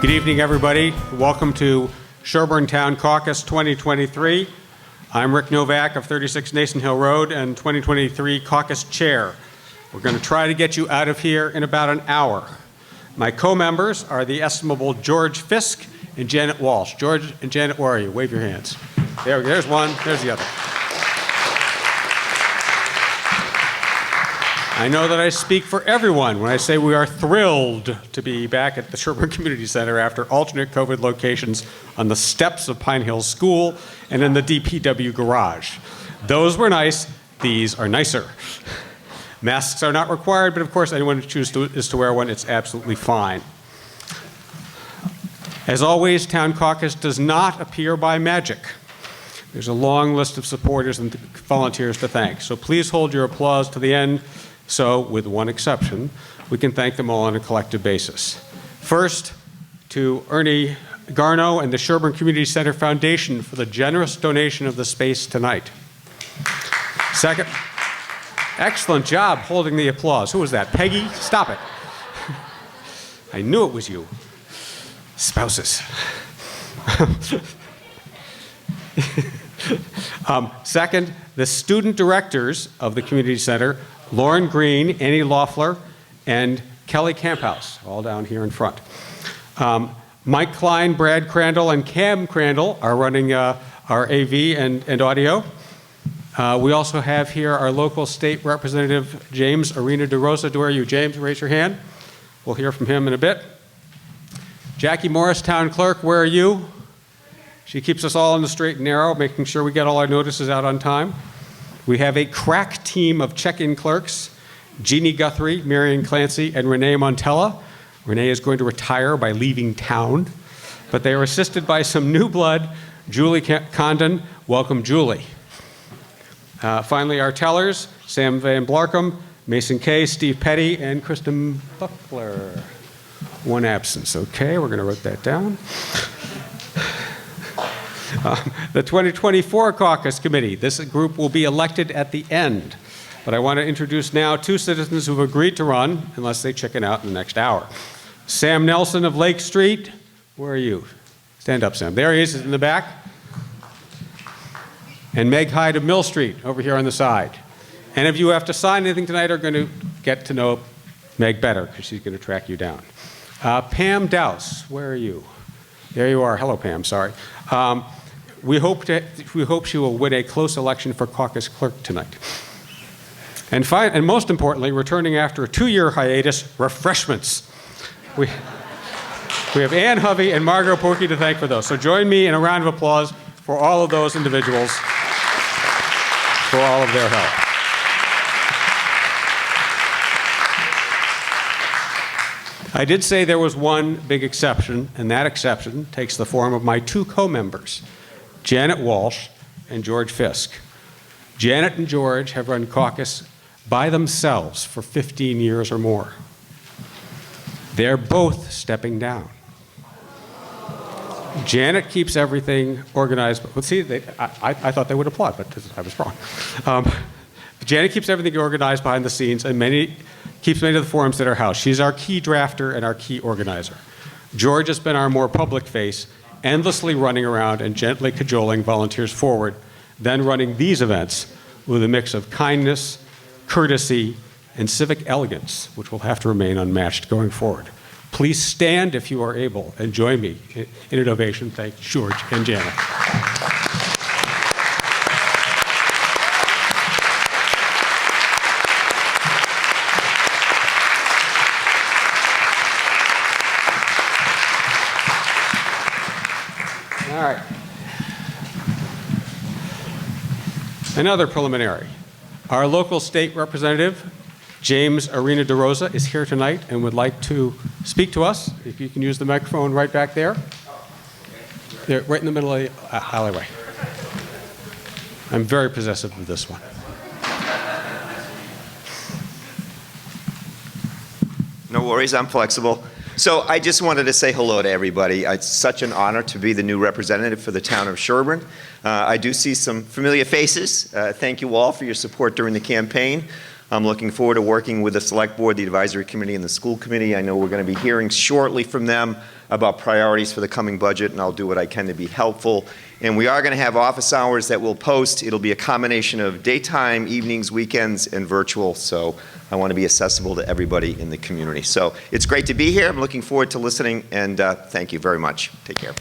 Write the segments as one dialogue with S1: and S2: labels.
S1: Good evening, everybody. Welcome to Sherborn Town Caucus 2023. I'm Rick Novak of 36 Nason Hill Road and 2023 Caucus Chair. We're going to try to get you out of here in about an hour. My co-members are the estimable George Fisk and Janet Walsh. George and Janet, where are you? Wave your hands. There's one, there's the other. I know that I speak for everyone when I say we are thrilled to be back at the Sherborn Community Center after alternate COVID locations on the steps of Pine Hill School and in the DPW garage. Those were nice, these are nicer. Masks are not required, but of course anyone who chooses to wear one, it's absolutely fine. As always, Town Caucus does not appear by magic. There's a long list of supporters and volunteers to thank, so please hold your applause to the end. So, with one exception, we can thank them all on a collective basis. First, to Ernie Garno and the Sherborn Community Center Foundation for the generous donation of the space tonight. Second, excellent job holding the applause. Who was that? Peggy? Stop it. I knew it was you. Spouses. Second, the student directors of the community center, Lauren Green, Annie Loeffler, and Kelly Camphouse, all down here in front. Mike Klein, Brad Crandall, and Cam Crandall are running our AV and audio. We also have here our local state representative, James Arena DeRosa. Where are you, James? Raise your hand. We'll hear from him in a bit. Jackie Morris, town clerk, where are you? She keeps us all on the straight and narrow, making sure we get all our notices out on time. We have a crack team of check-in clerks, Jeannie Guthrie, Marion Clancy, and Renee Montella. Renee is going to retire by leaving town, but they are assisted by some new blood, Julie Condon. Welcome, Julie. Finally, our tellers, Sam Van Blarkum, Mason Kay, Steve Petty, and Kristen Buckler. One absence. Okay, we're going to write that down. The 2024 Caucus Committee. This group will be elected at the end. But I want to introduce now two citizens who have agreed to run, unless they chicken out in the next hour. Sam Nelson of Lake Street. Where are you? Stand up, Sam. There he is in the back. And Meg Hyde of Mill Street, over here on the side. And if you have to sign anything tonight, are going to get to know Meg better, because she's going to track you down. Pam Dowse, where are you? There you are. Hello, Pam. Sorry. We hope she will win a close election for caucus clerk tonight. And most importantly, returning after a 2-year hiatus, refreshments. We have Ann Hovey and Margot Porky to thank for those. So join me in a round of applause for all of those individuals for all of their help. I did say there was one big exception, and that exception takes the form of my two co-members, Janet Walsh and George Fisk. Janet and George have run caucus by themselves for 15 years or more. They're both stepping down. Janet keeps everything organized. But see, I thought they would applaud, but I was wrong. Janet keeps everything organized behind the scenes and keeps many of the forums at our house. She's our key drafter and our key organizer. George has been our more public face, endlessly running around and gently cajoling volunteers forward, then running these events with a mix of kindness, courtesy, and civic elegance, which will have to remain unmatched going forward. Please stand if you are able and join me in an ovation. Thank George and Janet. All right. Another preliminary. Our local state representative, James Arena DeRosa, is here tonight and would like to speak to us. If you can use the microphone right back there. There, right in the middle of the alleyway. I'm very possessive of this one.
S2: No worries, I'm flexible. So I just wanted to say hello to everybody. It's such an honor to be the new representative for the town of Sherborn. I do see some familiar faces. Thank you all for your support during the campaign. I'm looking forward to working with the Select Board, the Advisory Committee, and the School Committee. I know we're going to be hearing shortly from them about priorities for the coming budget, and I'll do what I can to be helpful. And we are going to have office hours that we'll post. It'll be a combination of daytime, evenings, weekends, and virtual, so I want to be accessible to everybody in the community. So it's great to be here. I'm looking forward to listening, and thank you very much. Take care.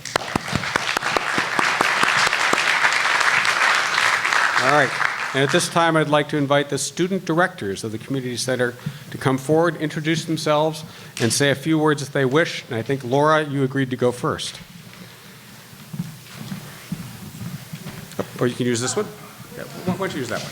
S1: All right. And at this time, I'd like to invite the student directors of the Community Center to come forward, introduce themselves, and say a few words if they wish. And I think, Laura, you agreed to go first. Or you can use this one. Yeah, why don't you use that one?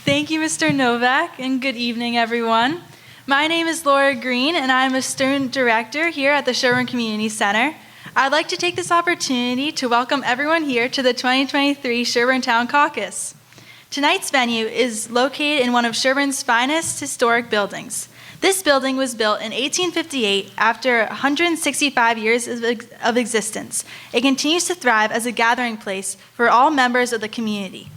S3: Thank you, Mr. Novak, and good evening, everyone. My name is Laura Green, and I'm a student director here at the Sherborn Community Center. I'd like to take this opportunity to welcome everyone here to the 2023 Sherborn Town Caucus. Tonight's venue is located in one of Sherborn's finest historic buildings. This building was built in 1858 after 165 years of existence. It continues to thrive as a gathering place for all members of the community.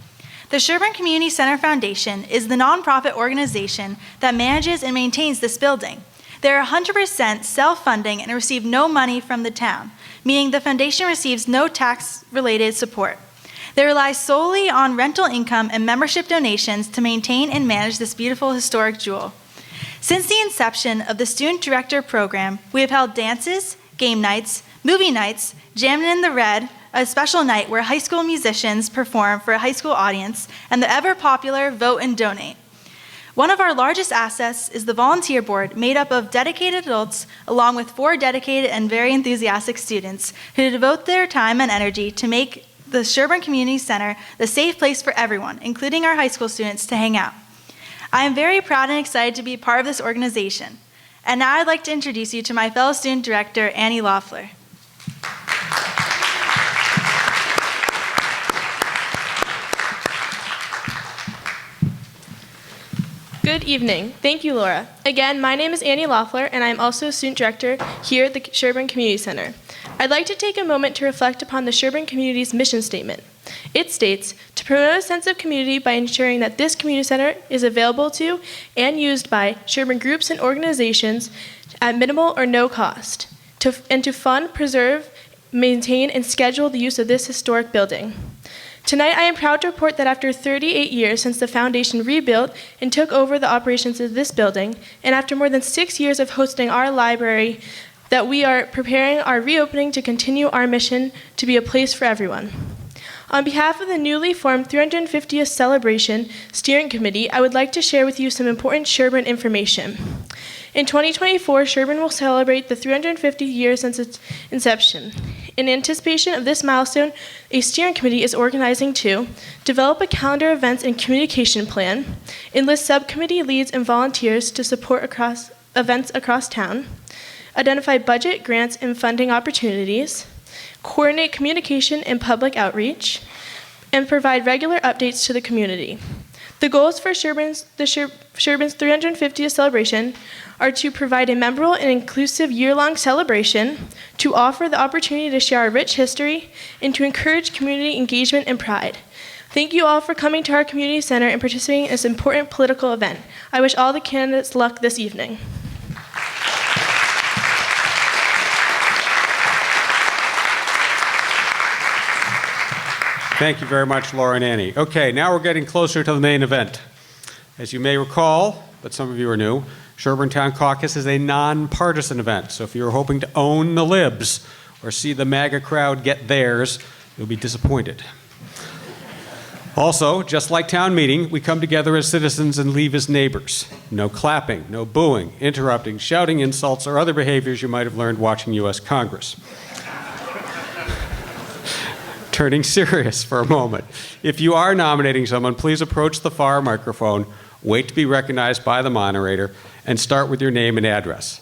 S3: The Sherborn Community Center Foundation is the nonprofit organization that manages and maintains this building. They are 100% self-funding and receive no money from the town, meaning the foundation receives no tax-related support. They rely solely on rental income and membership donations to maintain and manage this beautiful historic jewel. Since the inception of the Student Director Program, we have held dances, game nights, movie nights, Jammin' in the Red, a special night where high school musicians perform for a high school audience, and the ever-popular Vote and Donate. One of our largest assets is the volunteer board made up of dedicated adults along with 4 dedicated and very enthusiastic students who devote their time and energy to make the Sherborn Community Center the safe place for everyone, including our high school students, to hang out. I am very proud and excited to be part of this organization. And now I'd like to introduce you to my fellow student director, Annie Loeffler.
S4: Good evening. Thank you, Laura. Again, my name is Annie Loeffler, and I am also a student director here at the Sherborn Community Center. I'd like to take a moment to reflect upon the Sherborn community's mission statement. It states, to promote a sense of community by ensuring that this community center is available to and used by Sherborn groups and organizations at minimal or no cost, and to fund, preserve, maintain, and schedule the use of this historic building. Tonight, I am proud to report that after 38 years since the foundation rebuilt and took over the operations of this building, and after more than 6 years of hosting our library, that we are preparing our reopening to continue our mission to be a place for everyone. On behalf of the newly formed 350th Celebration Steering Committee, I would like to share with you some important Sherborn information. In 2024, Sherborn will celebrate the 350 years since its inception. In anticipation of this milestone, a steering committee is organizing to develop a calendar of events and communication plan, enlist subcommittee leads and volunteers to support events across town, identify budget, grants, and funding opportunities, coordinate communication and public outreach, and provide regular updates to the community. The goals for Sherborn's 350th celebration are to provide a memorable and inclusive year-long celebration, to offer the opportunity to share our rich history, and to encourage community engagement and pride. Thank you all for coming to our community center and participating in this important political event. I wish all the candidates luck this evening.
S1: Thank you very much, Laura and Annie. Okay, now we're getting closer to the main event. As you may recall, but some of you are new, Sherborn Town Caucus is a nonpartisan event. So if you're hoping to own the libs or see the MAGA crowd get theirs, you'll be disappointed. Also, just like town meeting, we come together as citizens and leave as neighbors. No clapping, no booing, interrupting, shouting insults, or other behaviors you might have learned watching U.S. Congress. Turning serious for a moment. If you are nominating someone, please approach the far microphone, wait to be recognized by the moderator, and start with your name and address.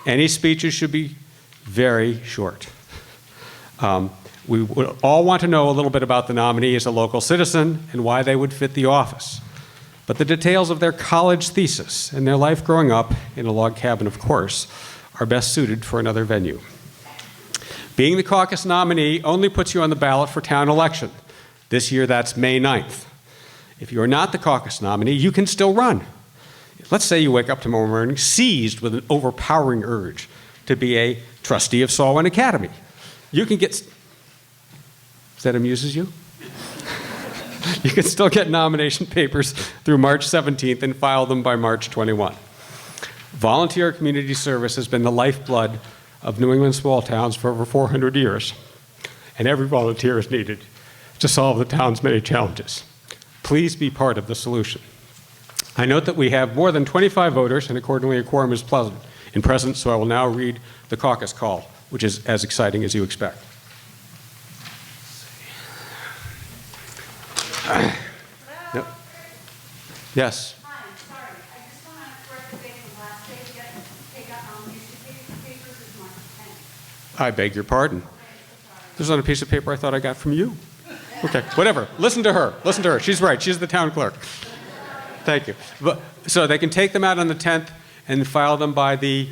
S1: Any speeches should be very short. We would all want to know a little bit about the nominee as a local citizen and why they would fit the office. But the details of their college thesis and their life growing up in a log cabin, of course, are best suited for another venue. Being the caucus nominee only puts you on the ballot for town election. This year, that's May 9th. If you are not the caucus nominee, you can still run. Let's say you wake up tomorrow morning seized with an overpowering urge to be a trustee of Salwin Academy. You can get... That amuses you? You can still get nomination papers through March 17th and file them by March 21. Volunteer community service has been the lifeblood of New England small towns for over 400 years, and every volunteer is needed to solve the town's many challenges. Please be part of the solution. I note that we have more than 25 voters, and accordingly a quorum is present, so I will now read the caucus call, which is as exciting as you expect. Yep. Yes.
S5: Hi, sorry. I just want to correct the date from last day to get take out papers is March 10th.
S1: I beg your pardon. This is on a piece of paper I thought I got from you. Okay, whatever. Listen to her. Listen to her. She's right. She's the town clerk. Thank you. But, so they can take them out on the 10th and file them by the...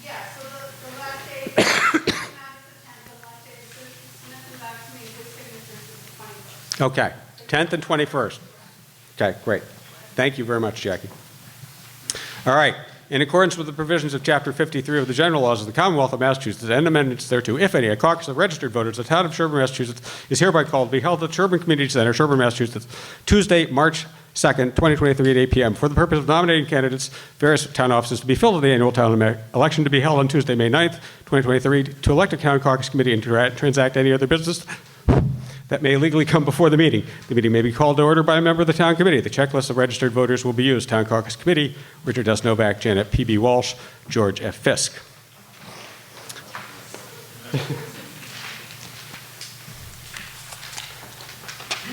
S5: Yeah, so the last day, now it's the 10th, the last day is submit them back to me with signatures is the 21st.
S1: Okay, 10th and 21st. Okay, great. Thank you very much, Jackie. All right. In accordance with the provisions of Chapter 53 of the General Laws of the Commonwealth of Massachusetts and amendments thereto, if any, a caucus of registered voters of the town of Sherborn, Massachusetts is hereby called to be held at the Sherborn Community Center, Sherborn, Massachusetts, Tuesday, March 2nd, 2023 at 8 p.m. for the purpose of nominating candidates, various town offices to be filled at the annual town election to be held on Tuesday, May 9th, 2023, to elect a town caucus committee and to transact any other business that may legally come before the meeting. The meeting may be called to order by a member of the town committee. The checklist of registered voters will be used. Town Caucus Committee, Richard S. Novak, Janet P.B. Walsh, George F. Fisk.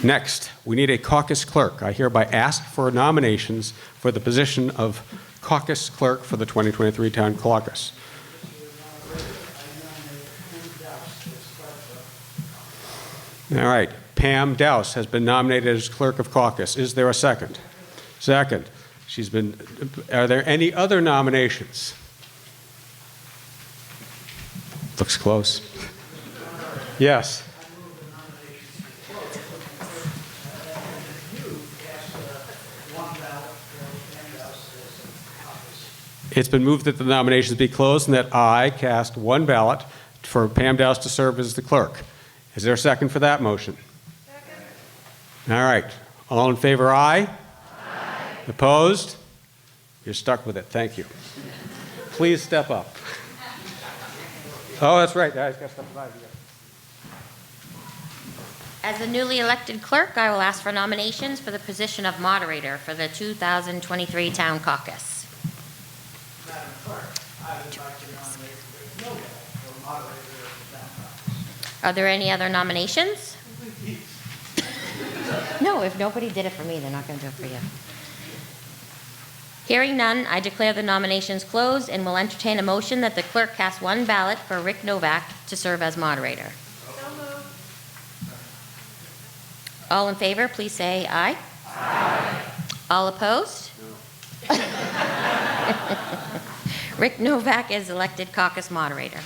S1: Next, we need a caucus clerk. I hereby ask for nominations for the position of caucus clerk for the 2023 town caucus. All right, Pam Dowse has been nominated as clerk of caucus. Is there a second? Second. Are there any other nominations? Looks close. Yes. It's been moved that the nominations be closed and that I cast one ballot for Pam Dowse to serve as the clerk. Is there a second for that motion? Second. All right. All in favor, aye? Aye. Opposed? You're stuck with it. Thank you. Please step up. Oh, that's right. I got to step aside.
S6: As the newly elected clerk, I will ask for nominations for the position of moderator for the 2023 Town Caucus.
S7: Madam Clerk, I would like to nominate Rick Novak for moderator of the Town Caucus.
S6: Are there any other nominations? No, if nobody did it for me, they're not going to do it for you. Hearing none, I declare the nominations closed and will entertain a motion that the clerk cast one ballot for Rick Novak to serve as moderator.
S5: So moved.
S6: All in favor, please say aye. Aye. All opposed? No. Rick Novak is elected caucus moderator.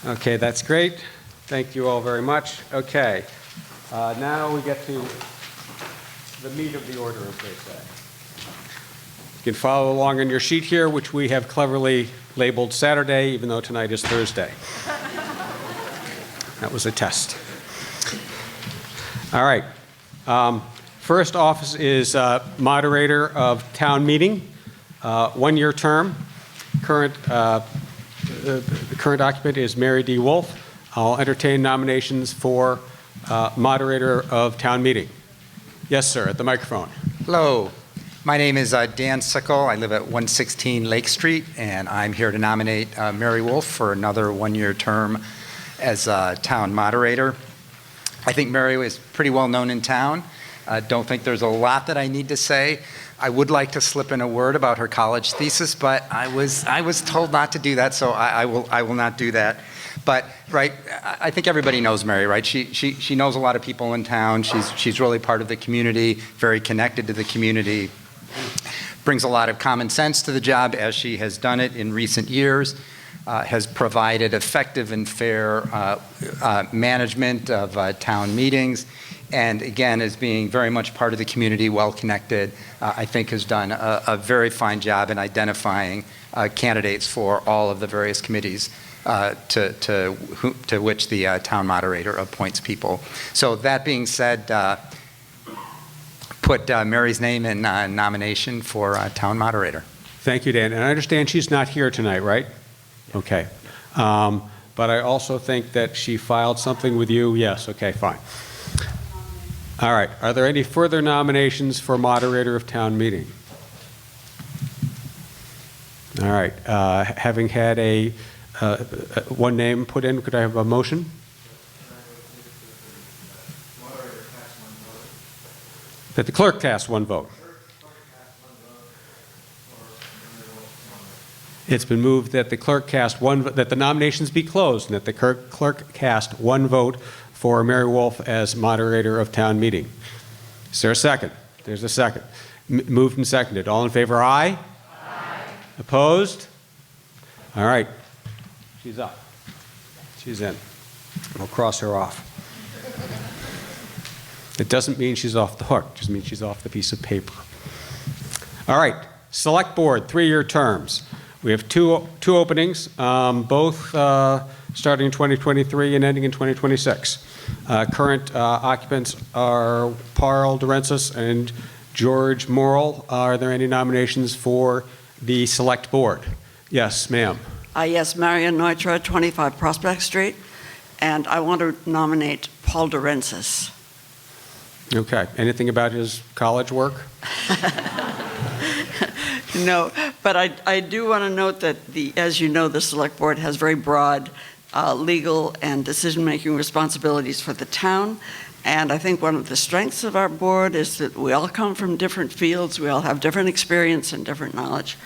S1: Okay, that's great. Thank you all very much. Okay, now we get to the meat of the order, as they say. You can follow along on your sheet here, which we have cleverly labeled Saturday, even though tonight is Thursday. That was a test. All right. First office is moderator of town meeting, one-year term. The current occupant is Mary D. Wolf. I'll entertain nominations for moderator of town meeting. Yes, sir, at the microphone.
S8: Hello, my name is Dan Sickle. I live at 116 Lake Street, and I'm here to nominate Mary Wolf for another one-year term as town moderator. I think Mary is pretty well known in town. Don't think there's a lot that I need to say. I would like to slip in a word about her college thesis, but I was told not to do that, so I will not do that. But right, I think everybody knows Mary, right? She knows a lot of people in town. She's really part of the community, very connected to the community. Brings a lot of common sense to the job, as she has done it in recent years. Has provided effective and fair management of town meetings, and again, as being very much part of the community, well-connected, I think has done a very fine job in identifying candidates for all of the various committees to which the town moderator appoints people. So that being said, put Mary's name in nomination for town moderator.
S1: Thank you, Dan. And I understand she's not here tonight, right? Okay. But I also think that she filed something with you. Yes, okay, fine. All right. Are there any further nominations for moderator of town meeting? All right. Having had one name put in, could I have a motion? That the clerk cast one vote. It's been moved that the clerk cast that the nominations be closed and that the clerk cast one vote for Mary Wolf as moderator of town meeting. Is there a second? There's a second. Moved and seconded. All in favor, aye? Aye. Opposed? All right. She's up. She's in. We'll cross her off. It doesn't mean she's off the hook. It just means she's off the piece of paper. All right. Select Board, 3-year terms. We have two openings, both starting in 2023 and ending in 2026. Current occupants are Paul Durensis and George Morrill. Are there any nominations for the Select Board? Yes, ma'am.
S9: Yes, Marion Neutra, 25 Prospect Street, and I want to nominate Paul Durensis.
S1: Okay. Anything about his college work?
S9: No, but I do want to note that, as you know, the Select Board has very broad legal and decision-making responsibilities for the town, and I think one of the strengths of our board is that we all come from different fields, we all have different experience and different knowledge.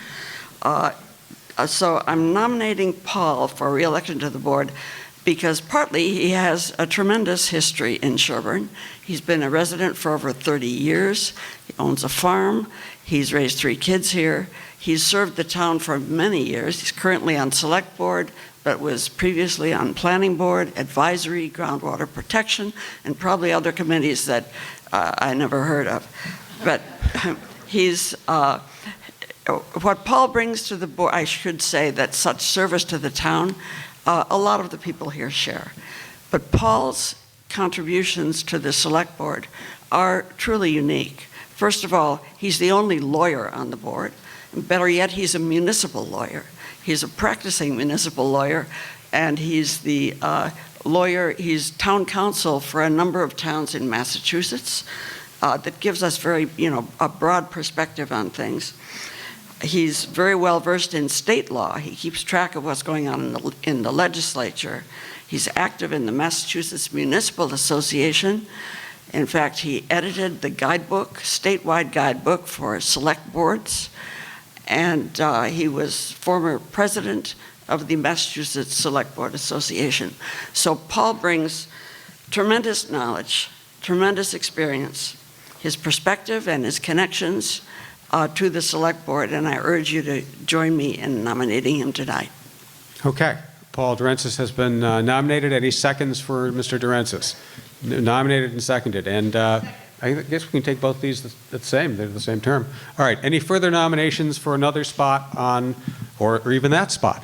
S9: So I'm nominating Paul for re-election to the board because partly he has a tremendous history in Sherborn. He's been a resident for over 30 years. He owns a farm. He's raised 3 kids here. He's served the town for many years. He's currently on Select Board, but was previously on Planning Board, Advisory, Groundwater Protection, and probably other committees that I never heard of. But he's, what Paul brings to the board, I should say that such service to the town, a lot of the people here share. But Paul's contributions to the Select Board are truly unique. First of all, he's the only lawyer on the board. Better yet, he's a municipal lawyer. He's a practicing municipal lawyer, and he's the he's town council for a number of towns in Massachusetts. That gives us a broad perspective on things. He's very well versed in state law. He keeps track of what's going on in the legislature. He's active in the Massachusetts Municipal Association. In fact, he edited the guidebook, statewide guidebook for select boards. And he was former president of the Massachusetts Select Board Association. So Paul brings tremendous knowledge, tremendous experience, his perspective and his connections to the Select Board, and I urge you to join me in nominating him tonight.
S1: Okay. Paul Durensis has been nominated. Any seconds for Mr. Durensis? Nominated and seconded. And I guess we can take both these the same. They're the same term. All right. Any further nominations for another spot on, or even that spot?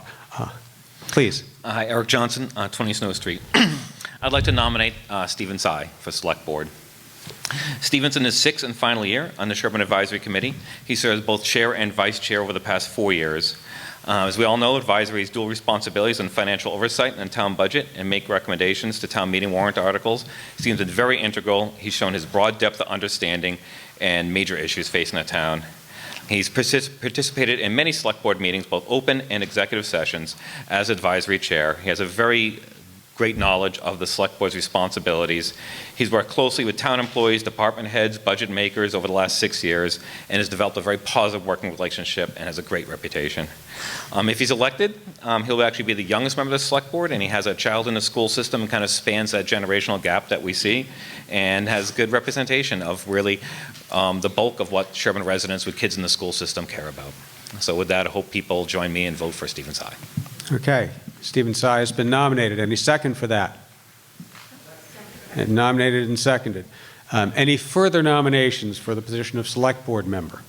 S1: Please.
S10: Hi, Eric Johnson, 20 Snow Street. I'd like to nominate Stephen Tsai for Select Board. Stephen's in his 6th and final year on the Sherborn Advisory Committee. He serves both chair and vice chair over the past 4 years. As we all know, advisory has dual responsibilities in financial oversight and town budget and make recommendations to town meeting warrant articles. Stephen's been very integral. He's shown his broad depth of understanding and major issues facing the town. He's participated in many select board meetings, both open and executive sessions, as advisory chair. He has a very great knowledge of the select board's responsibilities. He's worked closely with town employees, department heads, budget makers over the last 6 years, and has developed a very positive working relationship and has a great reputation. If he's elected, he'll actually be the youngest member of the select board, and he has a child in the school system and kind of spans that generational gap that we see, and has good representation of really the bulk of what Sherborn residents with kids in the school system care about. So with that, I hope people join me and vote for Stephen Tsai.
S1: Okay. Stephen Tsai has been nominated. Any second for that? And nominated and seconded. Any further nominations for the position of Select Board member?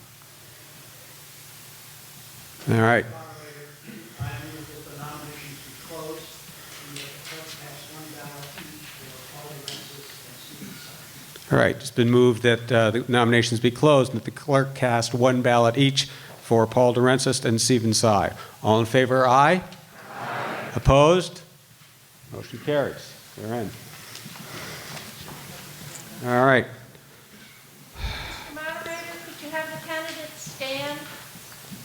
S1: All right.
S7: Moderator, I move that the nominations be closed and that the clerk pass one ballot each for Paul DeRensis and Stephen Sy.
S1: All right, it's been moved that the nominations be closed and that the clerk cast one ballot each for Paul DeRensis and Stephen Sy. All in favor, aye? Aye. Opposed? Motion carries. They're in. All right.
S6: Moderator, could you have the candidates stand?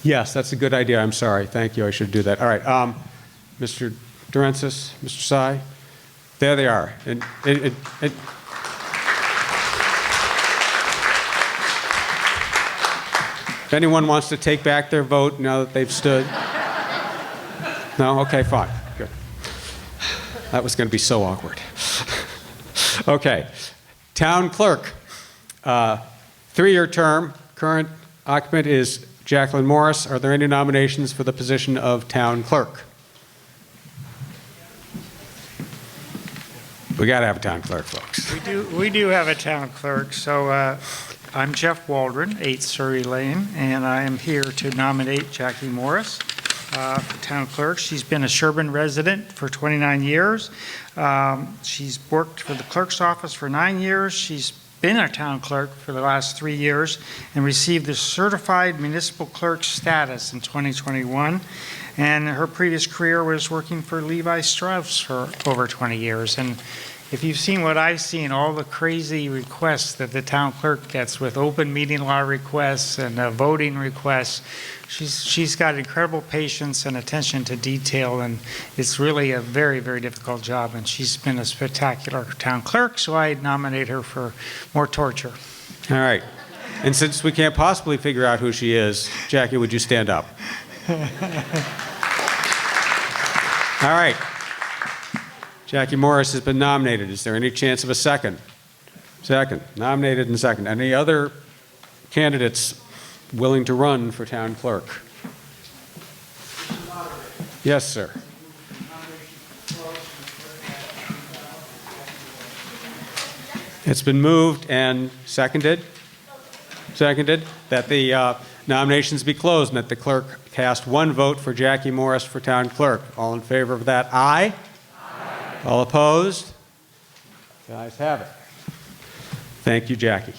S1: Yes, that's a good idea. I'm sorry. Thank you. I should do that. All right. Mr. DeRensis, Mr. Sy, there they are. And if anyone wants to take back their vote now that they've stood. No? Okay, fine. Good. That was going to be so awkward. Okay. Town clerk. 3-year term. Current occupant is Jacqueline Morris. Are there any nominations for the position of town clerk? We got to have a town clerk, folks.
S11: We do have a town clerk, so I'm Jeff Waldron, 8 Surrey Lane, and I am here to nominate Jackie Morris for town clerk. She's been a Sherborn resident for 29 years. She's worked for the clerk's office for 9 years. She's been a town clerk for the last 3 years and received the certified municipal clerk status in 2021. And her previous career was working for Levi Strauss for over 20 years. And if you've seen what I've seen, all the crazy requests that the town clerk gets with open meeting law requests and voting requests, she's got incredible patience and attention to detail, and it's really a very, very difficult job, and she's been a spectacular town clerk, so I nominate her for more torture.
S1: All right. And since we can't possibly figure out who she is, Jackie, would you stand up? All right. Jackie Morris has been nominated. Is there any chance of a second? Second. Nominated and second. Any other candidates willing to run for town clerk? Yes, sir. It's been moved and seconded. Seconded that the nominations be closed and that the clerk cast one vote for Jackie Morris for town clerk. All in favor of that, aye? Aye. All opposed? The ayes have it. Thank you, Jackie.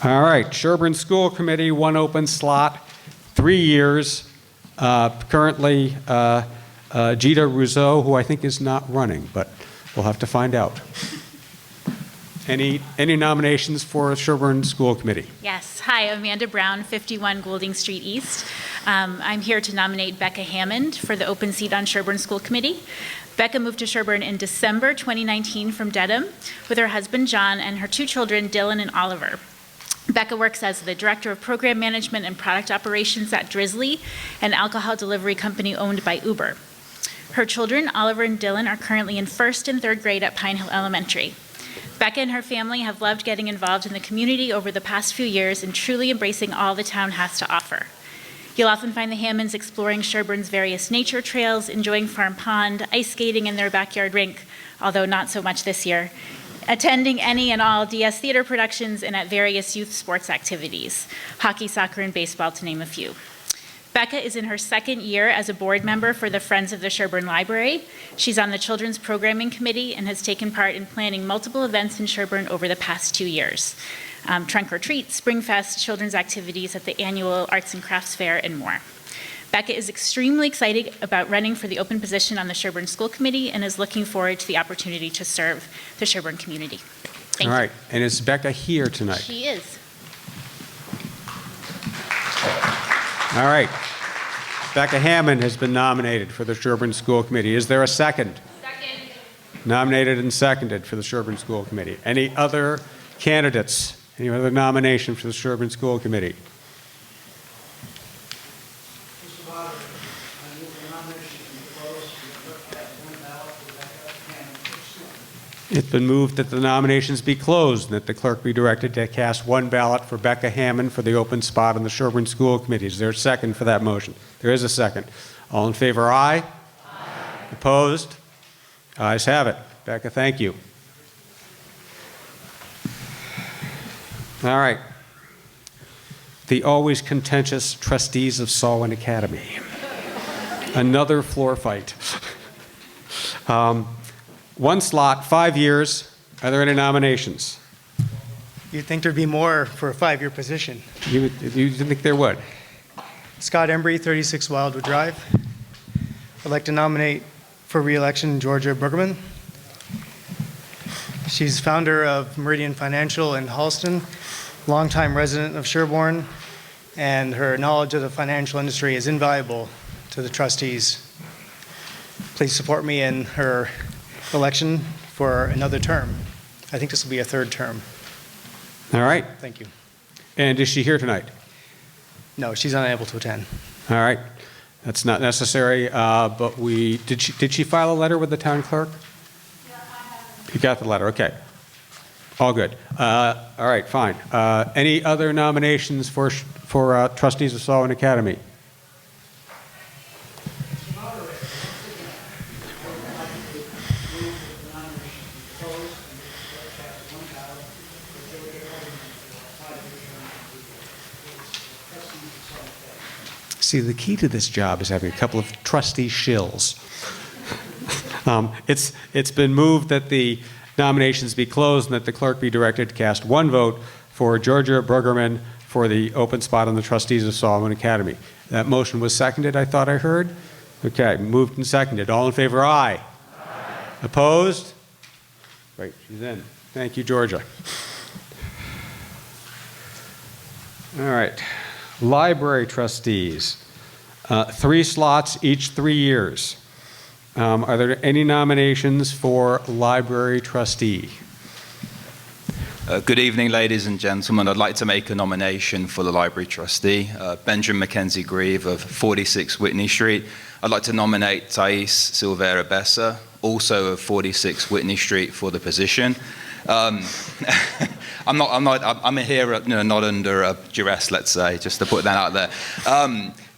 S1: All right, Sherborn School Committee, one open slot, 3 years. Currently, Gita Rousseau, who I think is not running, but we'll have to find out. Any nominations for Sherborn School Committee?
S12: Yes. Hi, Amanda Brown, 51 Goulding Street East. I'm here to nominate Becca Hammond for the open seat on Sherborn School Committee. Becca moved to Sherborn in December 2019 from Dedham with her husband John and her 2 children, Dylan and Oliver. Becca works as the Director of Program Management and Product Operations at Drizzly, an alcohol delivery company owned by Uber. Her children, Oliver and Dylan, are currently in 1st and 3rd grade at Pine Hill Elementary. Becca and her family have loved getting involved in the community over the past few years and truly embracing all the town has to offer. You'll often find the Hammonds exploring Sherborn's various nature trails, enjoying Farm Pond, ice skating in their backyard rink, although not so much this year, attending any and all DS theater productions, and at various youth sports activities, hockey, soccer, and baseball, to name a few. Becca is in her 2nd year as a board member for the Friends of the Sherborn Library. She's on the Children's Programming Committee and has taken part in planning multiple events in Sherborn over the past 2 years. Trunk or Treat, Springfest, children's activities at the annual Arts and Crafts Fair, and more. Becca is extremely excited about running for the open position on the Sherborn School Committee and is looking forward to the opportunity to serve the Sherborn community. Thank you.
S1: All right. And is Becca here tonight?
S12: She is.
S1: All right. Becca Hammond has been nominated for the Sherborn School Committee. Is there a second?
S6: Second.
S1: Nominated and seconded for the Sherborn School Committee. Any other candidates? Any other nomination for the Sherborn School Committee?
S7: Mr. Moderator, I move the nominations be closed and the clerk cast one ballot for Becca Hammond for school.
S1: It's been moved that the nominations be closed and that the clerk be directed to cast one ballot for Becca Hammond for the open spot on the Sherborn School Committee. Is there a second for that motion? There is a second. All in favor, aye? Aye. Opposed? Ayes have it. Becca, thank you. All right. The always contentious trustees of Salwin Academy. Another floor fight. One slot, 5 years. Are there any nominations?
S13: You'd think there'd be more for a 5-year position.
S1: You think there would?
S13: Scott Embry, 36 Wildwood Drive. I'd like to nominate for re-election Georgia Bruggeman. She's founder of Meridian Financial in Halston, longtime resident of Sherborn, and her knowledge of the financial industry is invaluable to the trustees. Please support me in her election for another term. I think this will be a 3rd term.
S1: All right.
S13: Thank you.
S1: And is she here tonight?
S13: No, she's unable to attend.
S1: All right. That's not necessary, but did she file a letter with the town clerk?
S5: Yeah, I have.
S1: You got the letter, okay. All good. All right, fine. Any other nominations for trustees of Salwin Academy? See, the key to this job is having a couple of trustee shills. It's been moved that the nominations be closed and that the clerk be directed to cast 1 vote for Georgia Bruggeman for the open spot on the trustees of Salwin Academy. That motion was seconded, I thought I heard. Okay, moved and seconded. All in favor, aye. Aye. Opposed? Great, she's in. Thank you, Georgia. All right, library trustees. 3 slots, each 3 years. Are there any nominations for library trustee?
S14: Good evening, ladies and gentlemen. I'd like to make a nomination for the library trustee, Benjamin Mackenzie Grieve of 46 Whitney Street. I'd like to nominate Thais Silveira Bessa, also of 46 Whitney Street, for the position. I'm here, not under duress, let's say, just to put that out there.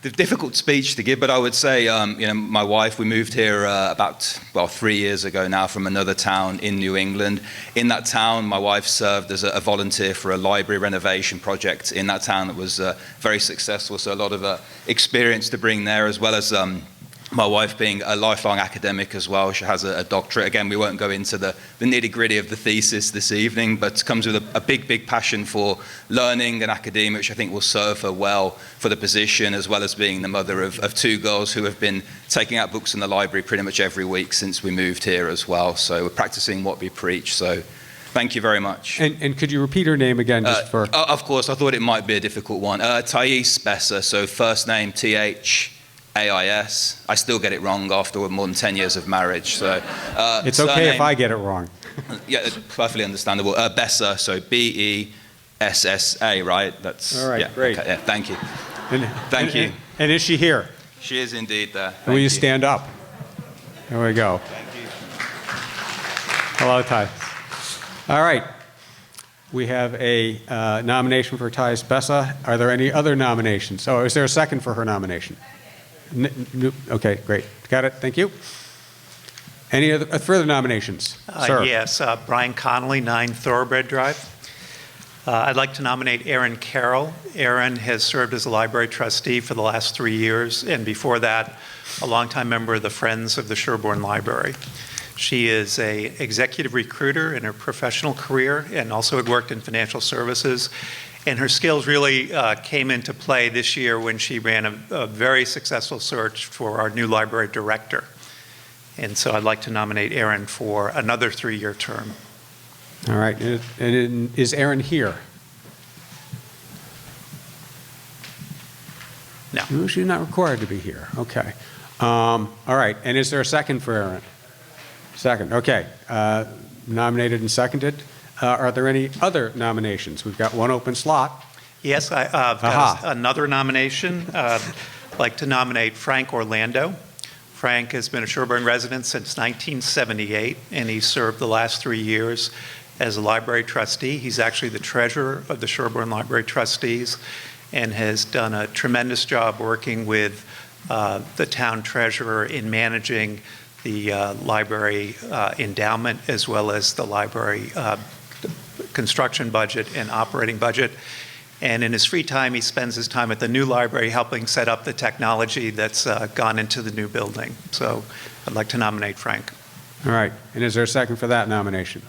S14: The difficult speech to give, but I would say, my wife, we moved here about 3 years ago now from another town in New England. In that town, my wife served as a volunteer for a library renovation project in that town that was very successful, so a lot of experience to bring there, as well as my wife being a lifelong academic as well. She has a doctorate. Again, we won't go into the nitty-gritty of the thesis this evening, but comes with a big passion for learning and academia, which I think will serve her well for the position, as well as being the mother of 2 girls who have been taking out books in the library pretty much every week since we moved here as well. So we're practicing what we preach. So thank you very much.
S1: And could you repeat her name again? Just for
S14: Of course, I thought it might be a difficult one. Thais Bessa, so first name Thais. I still get it wrong after more than 10 years of marriage. So
S1: it's okay if I get it wrong.
S14: Yeah, perfectly understandable. Bessa, so B-E-S-S-A, right? That's
S1: all right.
S14: Yeah,
S1: great.
S14: Okay, yeah, thank you. Thank you.
S1: And is she here?
S14: She is indeed there.
S1: Will you stand up? There we go.
S14: Thank you.
S1: Hello, Ty. All right. We have a nomination for Thais Bessa. Are there any other nominations? Oh, is there a second for her nomination? Okay, great. Got it. Thank you. Any other further nominations? Sir.
S15: Yes, Brian Connolly, 9 Thoroughbred Drive. I'd like to nominate Erin Carroll. Erin has served as a library trustee for the last 3 years, and before that, a longtime member of the Friends of the Sherborn Library. She is an executive recruiter in her professional career and also had worked in financial services. And her skills really came into play this year when she ran a very successful search for our new library director. And so I'd like to nominate Erin for another 3-year term.
S1: All right. And is Erin here?
S15: No.
S1: She's not required to be here. Okay. All right. And is there a second for Erin? Second. Okay. Nominated and seconded. Are there any other nominations? We've got 1 open slot.
S15: Yes, I've got another nomination. I'd like to nominate Frank Orlando. Frank has been a Sherborn resident since 1978, and he served the last 3 years as a library trustee. He's actually the treasurer of the Sherborn Library Trustees and has done a tremendous job working with the town treasurer in managing the library endowment as well as the library construction budget and operating budget. And in his free time, he spends his time at the new library helping set up the technology that's gone into the new building. So I'd like to nominate Frank.
S1: All right. And is there a second for that nomination?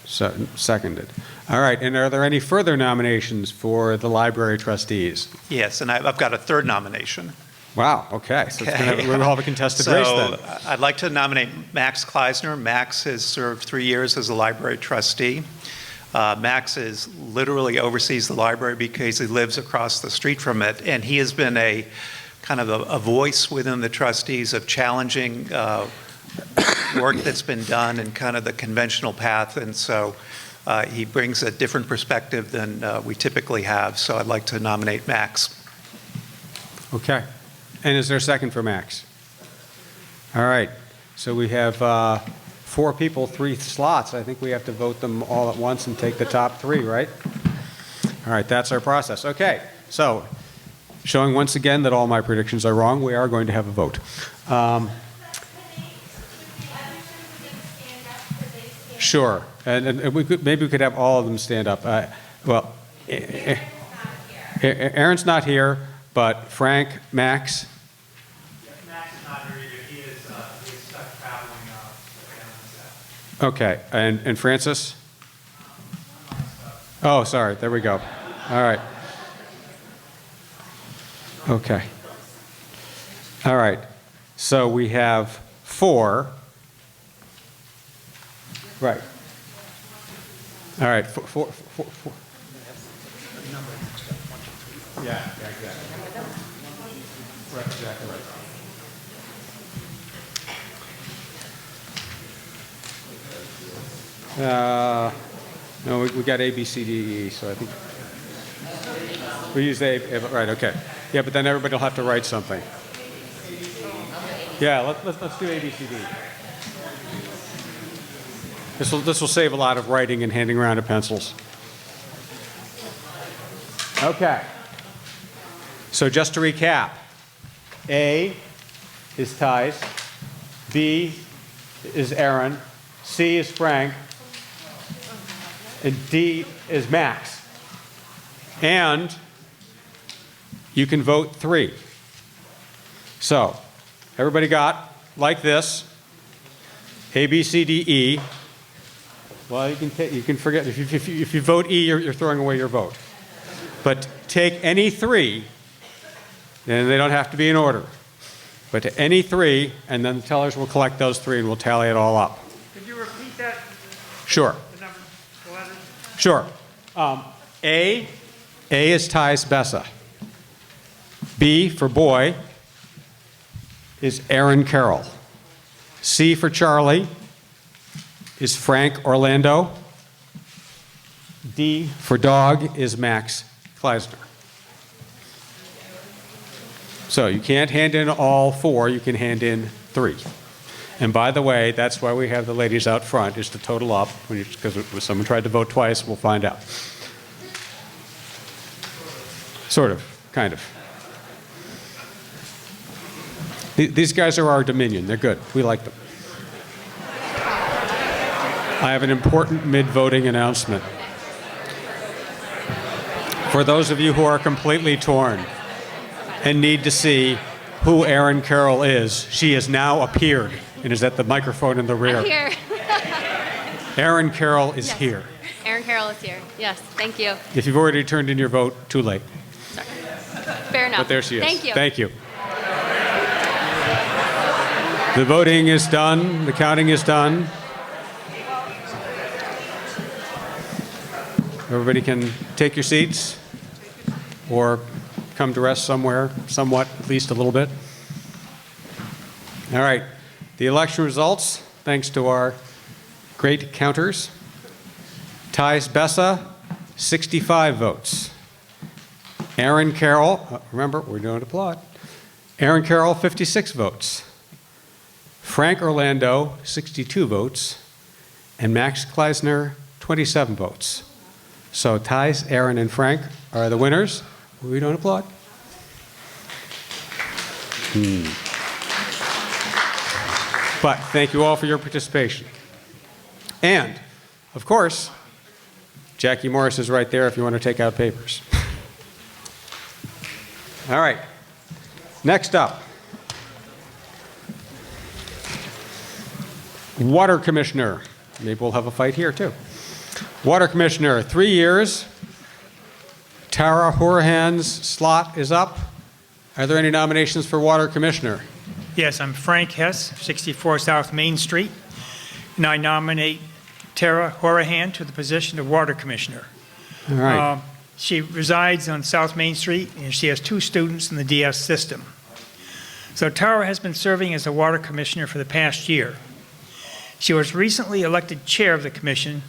S1: Seconded. All right. And are there any further nominations for the library trustees?
S15: Yes, and I've got a third nomination.
S1: Wow. Okay. So we'll have a contested race then.
S15: I'd like to nominate Max Kleisner. Max has served 3 years as a library trustee. Max literally oversees the library because he lives across the street from it, and he has been a kind of a voice within the trustees of challenging work that's been done in kind of the conventional path, and so he brings a different perspective than we typically have. So I'd like to nominate Max.
S1: Okay. And is there a second for Max? All right. So we have 4 people, 3 slots. I think we have to vote them all at once and take the top 3, right? All right, that's our process. Okay, so showing once again that all my predictions are wrong, we are going to have a vote. Sure, and maybe we could have all of them stand up. Well, Aaron's not here, but Frank, Max.
S11: Max is not here either. He is stuck traveling
S1: Okay, and Francis? Oh, sorry, there we go. All right. Okay. All right, so we have 4. Right. All right, four. Yeah, exactly. Right, exactly right. No, we got A, B, C, D, E, so I think we use A, right, okay. Yeah, but then everybody will have to write something. Yeah, let's do A, B, C, D. This will save a lot of writing and handing around of pencils. Okay. So just to recap, A is Tice, B is Aaron, C is Frank, and D is Max. And you can vote 3. So everybody got, like this, A, B, C, D, E. Well, you can forget, if you vote E, you're throwing away your vote. But take any 3, and they don't have to be in order. But to any 3, and then the tellers will collect those 3 and we'll tally it all up.
S11: Could you repeat that?
S1: Sure.
S11: The numbers, the letters?
S1: Sure. A is Tice Bessa. B for boy is Aaron Carroll. C for Charlie is Frank Orlando. D for dog is Max Kleisner. So you can't hand in all 4, you can hand in 3. And by the way, that's why we have the ladies out front, is to total up, because if someone tried to vote twice, we'll find out. Sort of, kind of. These guys are our Dominion, they're good, we like them. I have an important mid-voting announcement. For those of you who are completely torn and need to see who Erin Carroll is, she has now appeared and is at the microphone in the rear.
S16: I'm here.
S1: Erin Carroll is
S16: Yes.
S1: here.
S16: Erin Carroll is here. Yes, thank you.
S1: If you've already turned in your vote, too late.
S16: Sorry. Fair enough.
S1: But there she is.
S16: Thank you.
S1: Thank you. The voting is done. The counting is done. Everybody can take your seats or come to rest somewhere, somewhat, at least a little bit. All right. The election results, thanks to our great counters. Tice Bessa, 65 votes. Aaron Carroll, remember, we're doing an applaud. Aaron Carroll, 56 votes. Frank Orlando, 62 votes. And Max Kleisner, 27 votes. So Tice, Aaron, and Frank are the winners. We don't applaud. But thank you all for your participation. And, of course, Jackie Morris is right there if you want to take out papers. All right. Next up, Water Commissioner. Maybe we'll have a fight here, too. Water Commissioner, 3 years. Tara Horahan's slot is up. Are there any nominations for Water Commissioner?
S11: Yes, I'm Frank Hess, 64 South Main Street, and I nominate Tara Horahan to the position of Water Commissioner.
S1: All right.
S11: She resides on South Main Street, and she has 2 students in the DS system. So Tara has been serving as a Water Commissioner for the past year. She was recently elected chair of the commission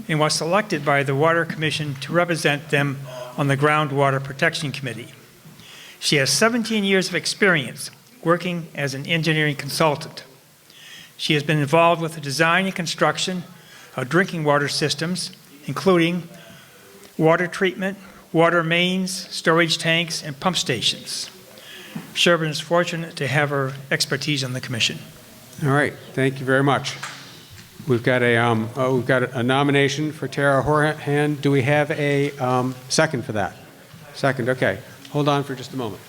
S11: and was selected by the Water Commission to represent them on the Groundwater Protection Committee. She has 17 years of experience working as an engineering consultant. She has been involved with the design and construction of drinking water systems, including water treatment, water mains, storage tanks, and pump stations. Sherborn is fortunate to have her expertise on the commission.
S1: All right. Thank you very much. We've got a nomination for Tara Horahan. Do we have a second for that? Second. Okay. Hold on for just a moment.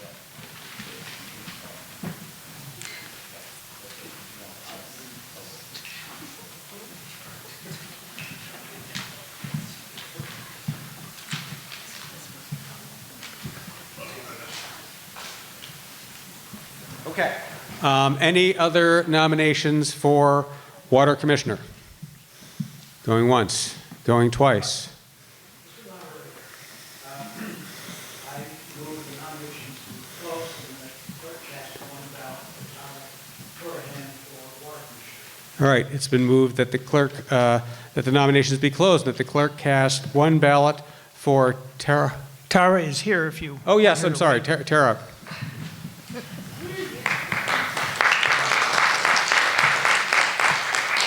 S1: Okay. Any other nominations for Water Commissioner? Going once, going twice. All right, it's been moved that that the nominations be closed, and that the clerk cast 1 ballot for Tara.
S11: Tara is here if you...
S1: Oh, yes, I'm sorry, Tara.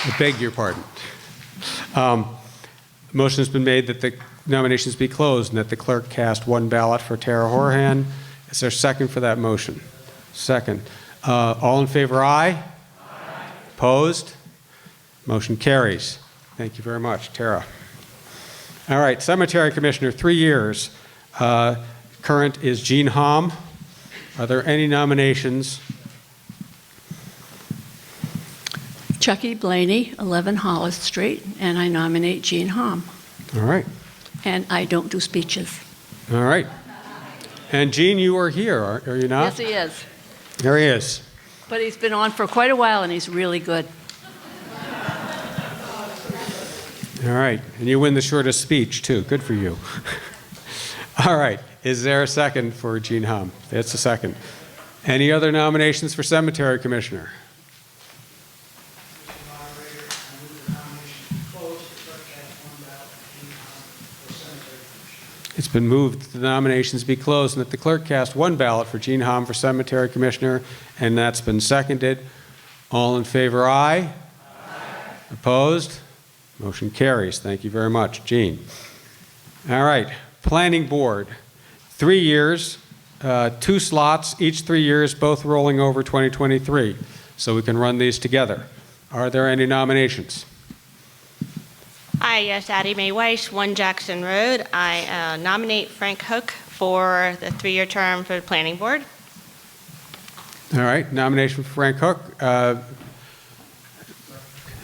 S1: I beg your pardon. Motion has been made that the nominations be closed and that the clerk cast 1 ballot for Tara Horahan. Is there a second for that motion? Second. All in favor, aye? Aye. Opposed? Motion carries. Thank you very much, Tara. All right, Cemetery Commissioner, 3 years. Current is Jean Hom. Are there any nominations?
S17: Chucky Blaney, 11 Hollis Street, and I nominate Jean Hom.
S1: All right.
S17: And I don't do speeches.
S1: All right. And Jean, you are here, are you not?
S17: Yes, he is.
S1: There he is.
S17: But he's been on for quite a while, and he's really good.
S1: All right. And you win the shortest speech, too. Good for you. All right. Is there a second for Jean Hom? That's a second. Any other nominations for Cemetery Commissioner? It's been moved that the nominations be closed and that the clerk cast 1 ballot for Jean Hom for Cemetery Commissioner, and that's been seconded. All in favor, aye? Aye. Opposed? Motion carries. Thank you very much, Jean. All right, Planning Board, 3 years, 2 slots, each 3 years, both rolling over 2023, so we can run these together. Are there any nominations?
S18: Hi, yes, Addie Mae Weiss, 1 Jackson Road. I nominate Frank Hook for the 3-year term for the Planning Board.
S1: All right, nomination for Frank Hook.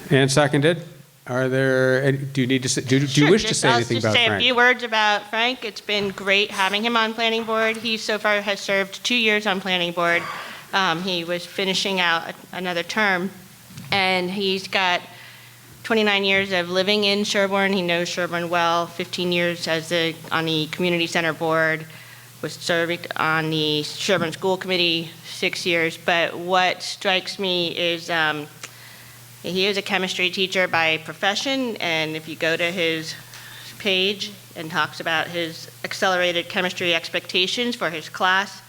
S1: And seconded. Are there any, do you need to say, do you wish to say anything about Frank?
S18: I'll just say a few words about Frank. It's been great having him on Planning Board. He so far has served 2 years on Planning Board. He was finishing out another term, and he's got 29 years of living in Sherborn. He knows Sherborn well. 15 years on the Community Center Board. Was served on the Sherborn School Committee 6 years. But what strikes me is he is a chemistry teacher by profession, and if you go to his page and talks about his accelerated chemistry expectations for his class,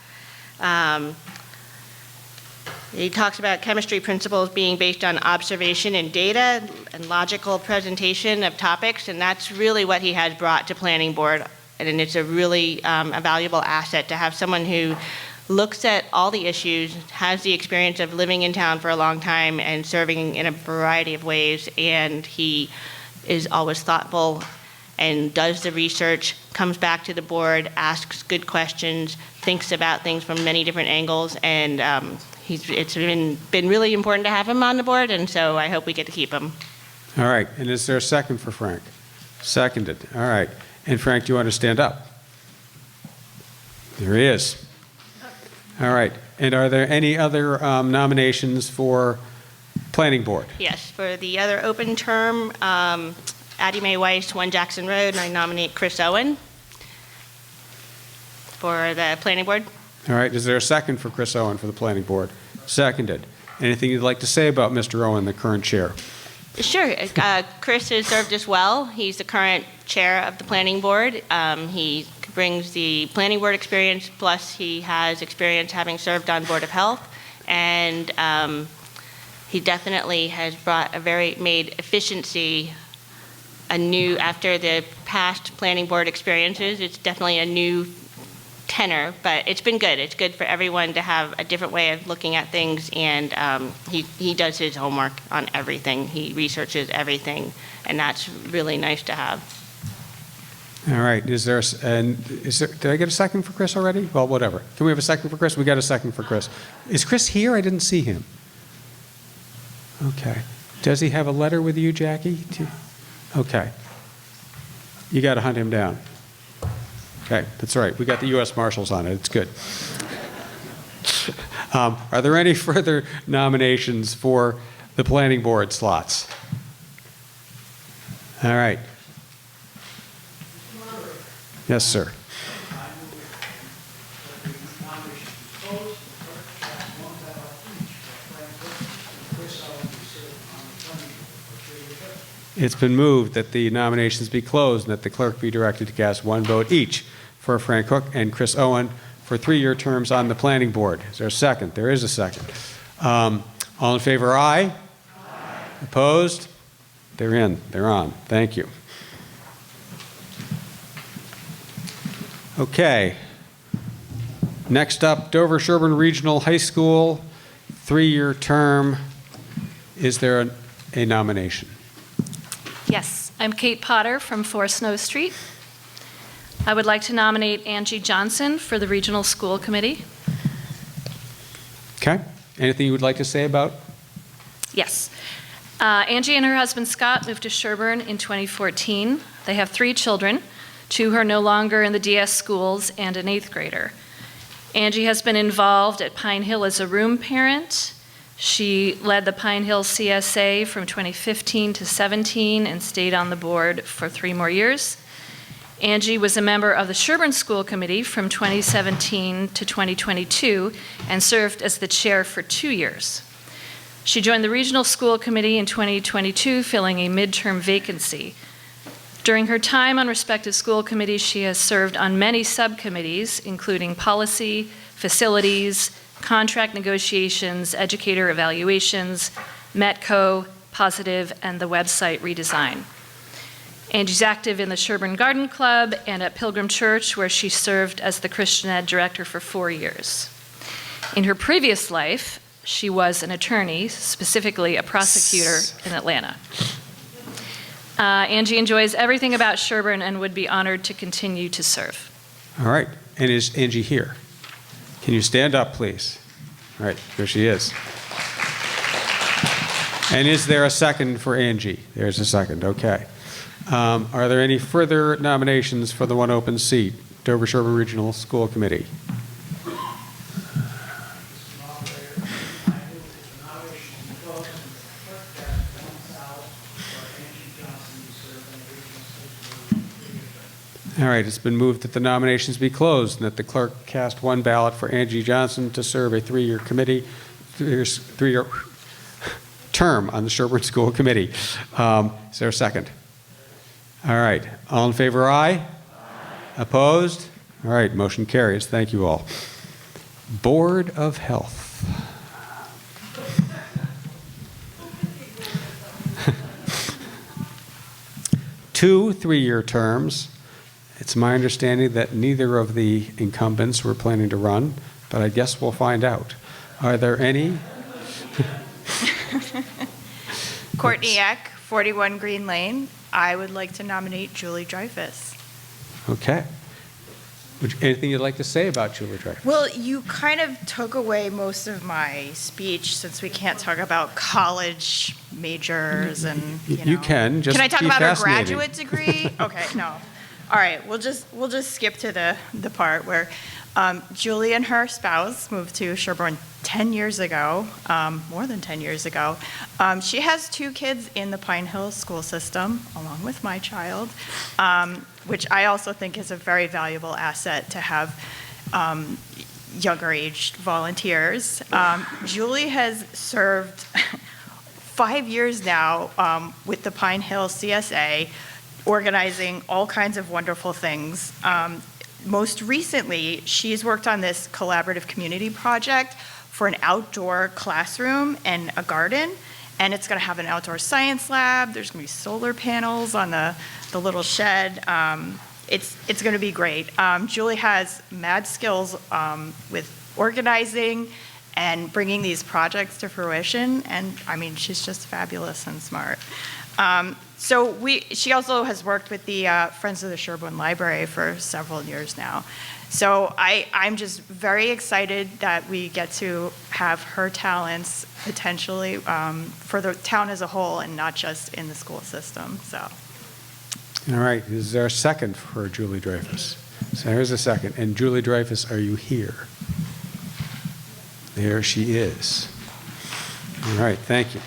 S18: he talks about chemistry principles being based on observation and data and logical presentation of topics, and that's really what he has brought to Planning Board, and it's a really a valuable asset to have someone who looks at all the issues, has the experience of living in town for a long time and serving in a variety of ways, and he is always thoughtful and does the research, comes back to the board, asks good questions, thinks about things from many different angles, and it's been really important to have him on the board, and so I hope we get to keep him.
S1: All right, and is there a second for Frank? Seconded, all right. And Frank, do you want to stand up? There he is. All right, and are there any other nominations for Planning Board?
S18: Yes, for the other open term, Addie Mae Weiss, 1 Jackson Road, and I nominate Chris Owen for the Planning Board.
S1: All right, is there a second for Chris Owen for the Planning Board? Seconded. Anything you'd like to say about Mr. Owen, the current chair?
S18: Sure. Chris has served us well. He's the current chair of the Planning Board. He brings the Planning Board experience, plus he has experience having served on Board of Health, and he definitely has made efficiency a new, after the past Planning Board experiences, it's definitely a new tenor, but it's been good. It's good for everyone to have a different way of looking at things, and he does his homework on everything. He researches everything, and that's really nice to have.
S1: All right, did I get a second for Chris already? Well, whatever. Can we have a second for Chris? We got a second for Chris. Is Chris here? I didn't see him. Okay. Does he have a letter with you, Jackie? Okay. You got to hunt him down. Okay, that's all right. We got the U.S. Marshals on it. It's good. Are there any further nominations for the Planning Board slots? All right. Yes, sir. It's been moved that the nominations be closed and that the clerk be directed to cast 1 vote each for Frank Cook and Chris Owen for 3-year terms on the Planning Board. Is there a second? There is a second. All in favor, aye? Aye. Opposed? They're in. They're on. Thank you. Okay. Next up, Dover-Sherborn Regional High School, 3-year term. Is there a nomination?
S19: Yes, I'm Kate Potter from 4 Snow Street. I would like to nominate Angie Johnson for the Regional School Committee.
S1: Okay. Anything you would like to say about?
S19: Yes. Angie and her husband Scott moved to Sherborn in 2014. They have 3 children, 2 who are no longer in the DS schools and an 8th grader. Angie has been involved at Pine Hill as a room parent. She led the Pine Hill CSA from 2015 to 17 and stayed on the board for 3 more years. Angie was a member of the Sherborn School Committee from 2017 to 2022 and served as the chair for 2 years. She joined the Regional School Committee in 2022, filling a midterm vacancy. During her time on respective school committees, she has served on many subcommittees, including policy, facilities, contract negotiations, educator evaluations, METCO, positive, and the website redesign. Angie's active in the Sherborn Garden Club and at Pilgrim Church, where she served as the Christian Ed director for 4 years. In her previous life, she was an attorney, specifically a prosecutor in Atlanta. Angie enjoys everything about Sherborn and would be honored to continue to serve.
S1: All right. And is Angie here? Can you stand up, please? All right, there she is. And is there a second for Angie? There's a second, okay. Are there any further nominations for the 1 open seat, Dover-Sherborn Regional School Committee? All right, it's been moved that the nominations be closed and that the clerk cast 1 ballot for Angie Johnson to serve a 3-year committee, 3-year term on the Sherborn School Committee. Is there a second? All right, all in favor, aye? Aye. Opposed? All right, motion carries. Thank you all. Board of Health. Two 3-year terms. It's my understanding that neither of the incumbents were planning to run, but I guess we'll find out. Are there any?
S20: Courtney Eck, 41 Green Lane. I would like to nominate Julie Dreyfus.
S1: Okay. Anything you'd like to say about Julie Dreyfus?
S20: Well, you kind of took away most of my speech since we can't talk about college majors and,
S1: You can, just
S20: Can I talk
S1: be
S20: about her
S1: fascinating.
S20: graduate degree? Okay, no. All right, we'll just skip to the part where Julie and her spouse moved to Sherborn 10 years ago, more than 10 years ago. She has 2 kids in the Pine Hill school system, along with my child, which I also think is a very valuable asset to have younger aged volunteers. Julie has served 5 years now with the Pine Hill CSA, organizing all kinds of wonderful things. Most recently, she's worked on this collaborative community project for an outdoor classroom and a garden, and it's going to have an outdoor science lab. There's going to be solar panels on the little shed. It's going to be great. Julie has mad skills with organizing and bringing these projects to fruition, and I mean, she's just fabulous and smart. She also has worked with the Friends of the Sherborn Library for several years now. So I'm just very excited that we get to have her talents potentially for the town as a whole and not just in the school system, so.
S1: All right, is there a second for Julie Dreyfus? So here's a second. And Julie Dreyfus, are you here? There she is. All right, thank you.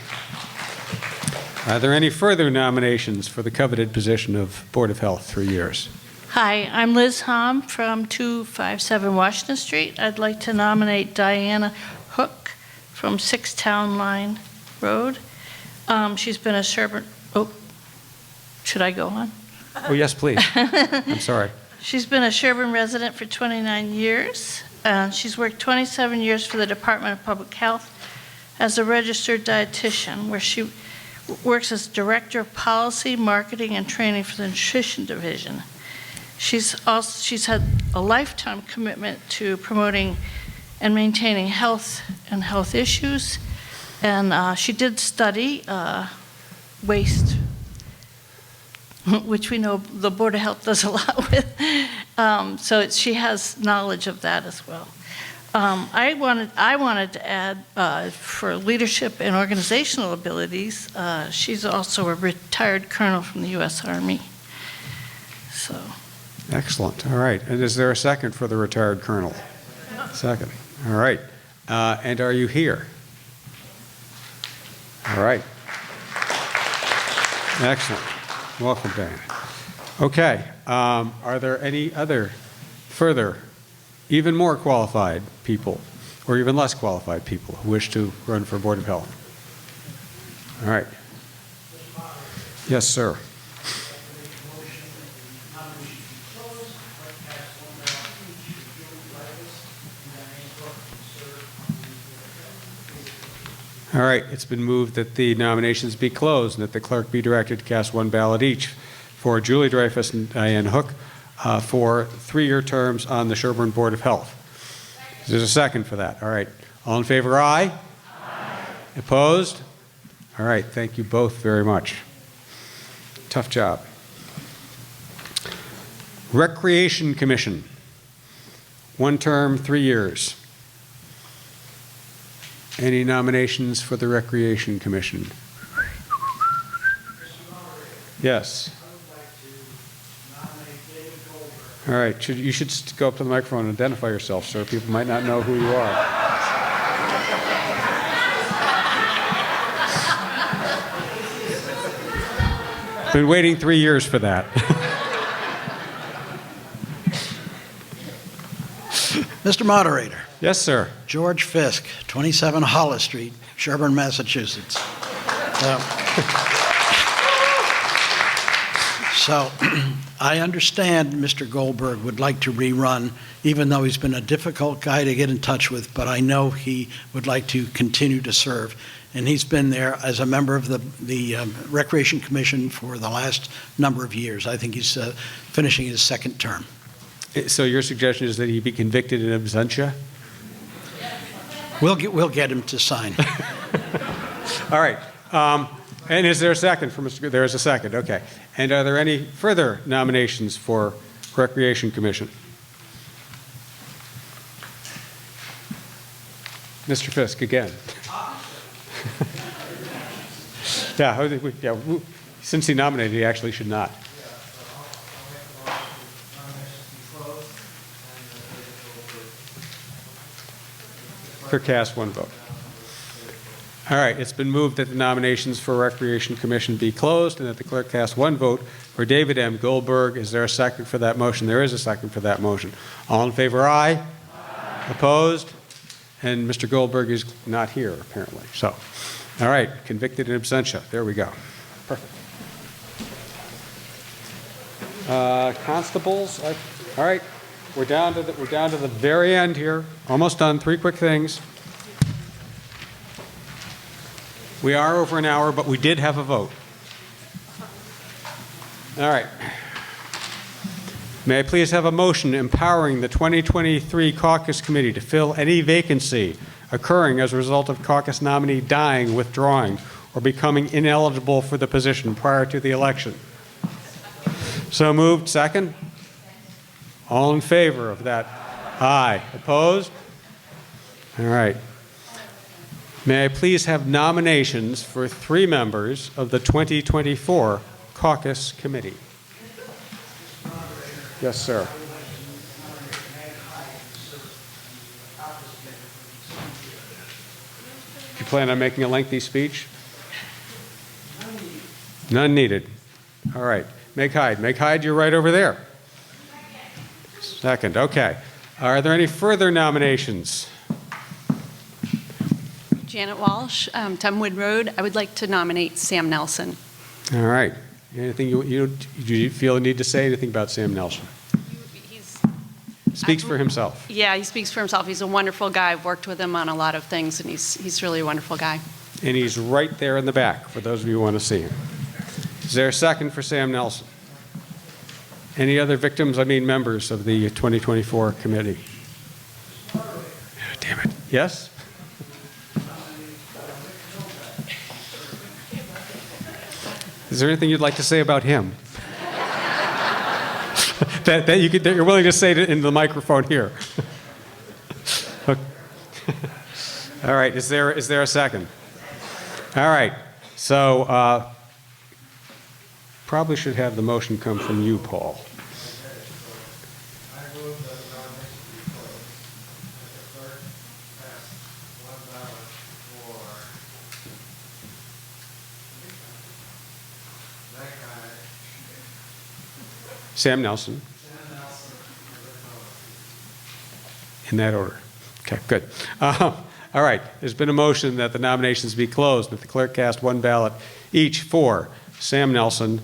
S1: Are there any further nominations for the coveted position of Board of Health, 3 years?
S21: Hi, I'm Liz Hom from 257 Washington Street. I'd like to nominate Diana Hook from 6 Town Line Road. She's been a Sherborn, should I go on?
S1: Oh, yes, please. I'm sorry.
S21: She's been a Sherborn resident for 29 years. She's worked 27 years for the Department of Public Health as a registered dietitian, where she works as Director of Policy, Marketing, and Training for the Nutrition Division. She's had a lifetime commitment to promoting and maintaining health and health issues, and she did study waste, which we know the Board of Health does a lot with, so she has knowledge of that as well. I wanted to add for leadership and organizational abilities, she's also a retired colonel from the U.S. Army. So.
S1: Excellent. All right. And is there a second for the retired colonel? Second. All right. And are you here? All right. Excellent. Welcome, Diana. Okay. Are there any other further, even more qualified people, or even less qualified people who wish to run for Board of Health? All right. Yes, sir. All right, it's been moved that the nominations be closed and that the clerk be directed to cast 1 ballot each for Julie Dreyfus and Diane Hook for 3-year terms on the Sherborn Board of Health. There's a second for that. All right. All in favor, aye? Aye. Opposed? All right, thank you both very much. Tough job. Recreation Commission. 1 term, 3 years. Any nominations for the Recreation Commission? Yes. All right, you should go up to the microphone and identify yourself, sir. People might not know who you are. Been waiting 3 years for that.
S7: Mr. Moderator.
S1: Yes, sir.
S7: George Fisk, 27 Hollis Street, Sherborn, Massachusetts. So I understand Mr. Goldberg would like to rerun, even though he's been a difficult guy to get in touch with, but I know he would like to continue to serve. And he's been there as a member of the Recreation Commission for the last number of years. I think he's finishing his 2nd term.
S1: So your suggestion is that he be convicted in absentia?
S7: We'll get him to sign.
S1: All right. And is there a second for Mr. There is a second, okay. And are there any further nominations for Recreation Commission? Mr. Fisk, again. Yeah, since he nominated, he actually should not. Clerk cast one vote. All right, it's been moved that the nominations for Recreation Commission be closed and that the clerk cast one vote for David M. Goldberg. Is there a second for that motion? There is a second for that motion. All in favor, aye. Aye. Opposed? And Mr. Goldberg is not here, apparently. So, all right, convicted in absentia. There we go. Perfect. Constables, all right, we're down to the very end here. Almost done. 3 quick things. We are over an hour, but we did have a vote. All right. May I please have a motion empowering the 2023 Caucus Committee to fill any vacancy occurring as a result of caucus nominee dying, withdrawing, or becoming ineligible for the position prior to the election? So moved. Second? All in favor of that? Aye. Opposed? All right. May I please have nominations for 3 members of the 2024 Caucus Committee? Yes, sir. Do you plan on making a lengthy speech? None needed. All right. Meg Hyde. Meg Hyde, you're right over there. Second. Okay. Are there any further nominations?
S2: Janet Walsh, Tumwood Road. I would like to nominate Sam Nelson.
S1: All right. Anything do you feel a need to say anything about Sam Nelson? Speaks for himself.
S2: Yeah, he speaks for himself. He's a wonderful guy. I've worked with him on a lot of things, and he's really a wonderful guy.
S1: And he's right there in the back for those of you who want to see him. Is there a second for Sam Nelson? Any other members of the 2024 committee? Oh, damn it. Yes? Is there anything you'd like to say about him? that you're willing to say in the microphone here? Okay. All right. Is there a second? All right. So probably should have the motion come from you, Paul. Sam Nelson. In that order. Okay, good. All right. There's been a motion that the nominations be closed, that the clerk cast 1 ballot each for Sam Nelson,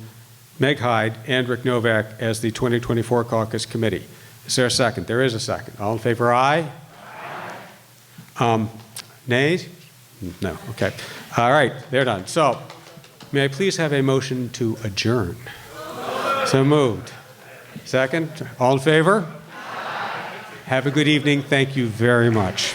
S1: Meg Hyde, and Rick Novak as the 2024 Caucus Committee. Is there a second? There is a second. All in favor, aye? Aye. Nays? No. Okay. All right. They're done. So, may I please have a motion to adjourn? So moved. Second? All in favor? Have a good evening. Thank you very much.